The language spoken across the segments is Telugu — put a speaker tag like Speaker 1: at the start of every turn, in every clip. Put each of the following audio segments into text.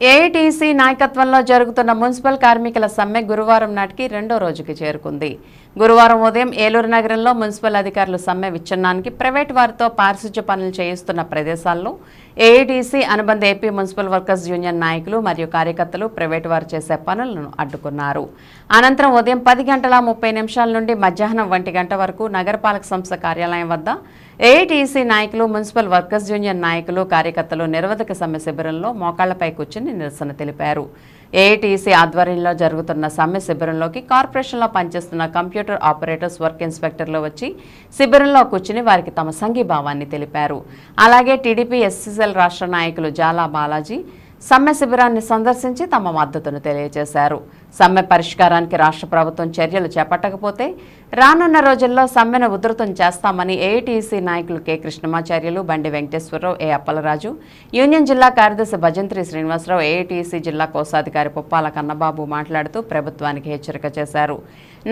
Speaker 1: ఏఐటీసీ నాయకత్వంలో జరుగుతున్న మున్సిపల్ కార్మికుల సమ్మె గురువారం నాటికి రెండో రోజుకి చేరుకుంది. గురువారం ఉదయం ఏలూరు నగరంలో మున్సిపల్ అధికారులు సమ్మె విచ్ఛిన్నానికి ప్రైవేట్ వారితో పారిశుధ్య పనులు చేయిస్తున్న ప్రదేశాల్లో ఏఐటీసీ అనుబంధ ఏపీ మున్సిపల్ వర్కర్స్ యూనియన్ నాయకులు మరియు కార్యకర్తలు ప్రైవేట్ వారు చేసే పనులను అడ్డుకున్నారు. అనంతరం ఉదయం 10:30 నుండి మధ్యాహ్నం 1 గంట వరకు నగరపాలక సంస్థ కార్యాలయం వద్ద ఏఐటీసీ నాయకులు, మున్సిపల్ వర్కర్స్ యూనియన్ నాయకులు, కార్యకర్తలు నిరవధిక సమ్మె శిబిరంలో మోకాళ్లపై కూర్చుని నిరసన తెలిపారు. ఏఐటీసీ ఆధ్వర్యంలో జరుగుతున్న సమ్మె శిబిరంలోకి కార్పొరేషన్లో పనిచేస్తున్న కంప్యూటర్ ఆపరేటర్స్, వర్క్ ఇన్స్పెక్టర్లు వచ్చి శిబిరంలో కూర్చుని వారికి తమ సంఘీభావాన్ని తెలిపారు. అలాగే టీడీపీ ఎస్సీసీఎల్ రాష్ట్ర నాయకులు జాలా బాలాజీ సమ్మె శిబిరాన్ని సందర్శించి తమ మద్దతును తెలియజేశారు. సమ్మె పరిష్కారానికి రాష్ట్ర ప్రభుత్వం చర్యలు చేపట్టకపోతే రానున్న రోజుల్లో సమ్మెను ఉధృతం చేస్తామని ఏఐటీసీ నాయకులు కె కృష్ణమాచార్యులు, బండి వెంకటేశ్వరరావు, ఏ అప్పలరాజు, యూనియన్ జిల్లా కార్యదర్శి భజంత్రి శ్రీనివాసరావు, ఏఐటీసీ జిల్లా కోశాధికారి పుప్పాల కన్నబాబు మాట్లాడుతూ ప్రభుత్వానికి హెచ్చరిక చేశారు.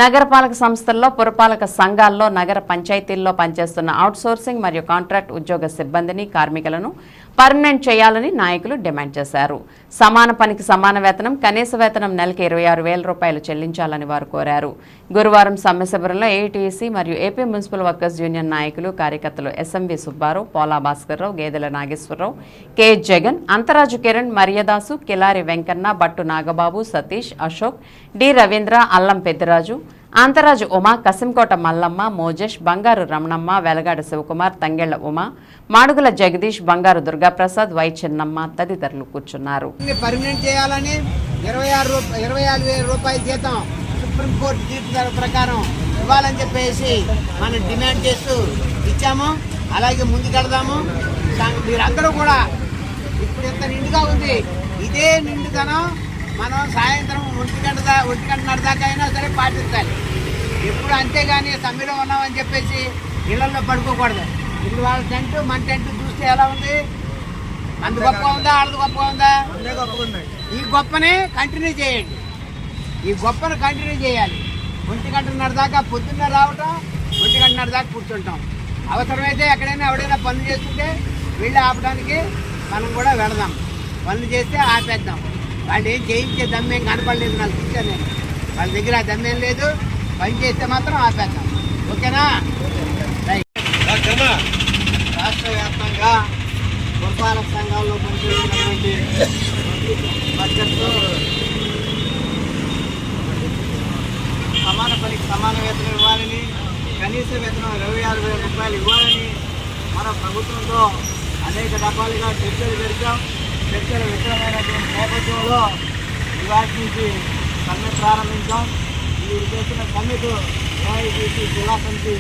Speaker 1: నగరపాలక సంస్థల్లో, పురపాలక సంఘాల్లో, నగర పంచాయతీల్లో పనిచేస్తున్న అవుట్సోర్సింగ్ మరియు కాంట్రాక్ట్ ఉద్యోగ సిబ్బందిని, కార్మికులను పర్మనెంట్ చేయాలని నాయకులు డిమాండ్ చేశారు. సమాన పనికి సమాన వేతనం, కనీస వేతనం నెలకి 26,000 రూపాయలు చెల్లించాలని వారు కోరారు. గురువారం సమ్మె శిబిరంలో ఏఐటీసీ మరియు ఏపీ మున్సిపల్ వర్కర్స్ యూనియన్ నాయకులు, కార్యకర్తలు ఎస్ఎంవి సుబ్బారావు, పోలా భాస్కర్రావు, గేదెల నాగేశ్వరరావు, కె జగన్, అంతరాజు కిరణ్, మరియదాసు, కిలారి వెంకన్న, బట్టు నాగబాబు, సతీష్, అశోక్, డి రవీంద్ర, అల్లం పెద్దిరాజు, అంతరాజు ఉమా, కసింకోట మల్లమ్మ, మోజేష్, బంగారు రమణమ్మ, వెలగాడ శివకుమార్, తంగెళ్ల ఉమా, మాడుగుల జగదీష్, బంగారు దుర్గాప్రసాద్, వై చిన్నమ్మ తదితరులు కూర్చున్నారు.
Speaker 2: పర్మనెంట్ చేయాలని 24,000 రూపాయల జీతం సుప్రీంకోర్టు తీర్పు ప్రకారం ఇవ్వాలని చెప్పేసి మనం డిమాండ్ చేస్తూ ఇచ్చాము. అలాగే ముందుకెళ్దాము. మీరందరూ కూడా ఇప్పుడు ఎంత నిండుగా ఉంది, ఇదే నిండుదనం మనం సాయంత్రం 1:30 దాకా అయినా సరే పాటించాలి. ఎప్పుడు అంతేగాని సమ్మెలో ఉన్నామని చెప్పేసి ఇళ్లలో పడుకోకూడదు. ఇప్పుడు వాళ్ళ టెంట్ మన టెంట్ చూస్తే ఎలా ఉంది? అంత గొప్ప ఉందా, ఆడది గొప్పగా ఉందా? ఈ గొప్పని కంటిన్యూ చేయండి. ఈ గొప్పను కంటిన్యూ చేయాలి. 1:30 దాకా పొద్దున్న రావటం, 1:30 దాకా కూర్చుంటాం. అవసరమైతే ఎక్కడైనా ఎవడైనా పనులు చేస్తుంటే వెళ్ళి ఆపడానికి మనం కూడా వెళదాం. పనులు చేస్తే ఆపేద్దాం. వాళ్ళు ఏం చేయించే దమ్మేం కనపడలేదు. నాకు చూశాను నేను. వాళ్ళ దగ్గర ఆ దమ్మేం లేదు. పని చేస్తే మాత్రం ఆపేద్దాం. ఓకేనా? రాష్ట్ర వ్యాప్తంగా పురపాలక సంఘాల్లో పనిచేస్తున్నటువంటి బడ్జెట్తో సమాన పనికి సమాన వేతనం ఇవ్వాలని, కనీస వేతనం 26,000 రూపాయలు ఇవ్వాలని మన ప్రభుత్వంతో అనేక రకాలుగా చర్చలు జరిపాం. చర్చలు విఫలమైనటువంటి నేపథ్యంలో ఇవాటి నుంచి సమ్మె ప్రారంభించాం. వీరు చేస్తున్న సమ్మెకు ఏఐటీసీ జిల్లా సమితి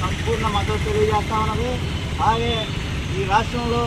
Speaker 2: సంపూర్ణ మద్దతు తెలియజేస్తా ఉన్నది. అలాగే ఈ రాష్ట్రంలో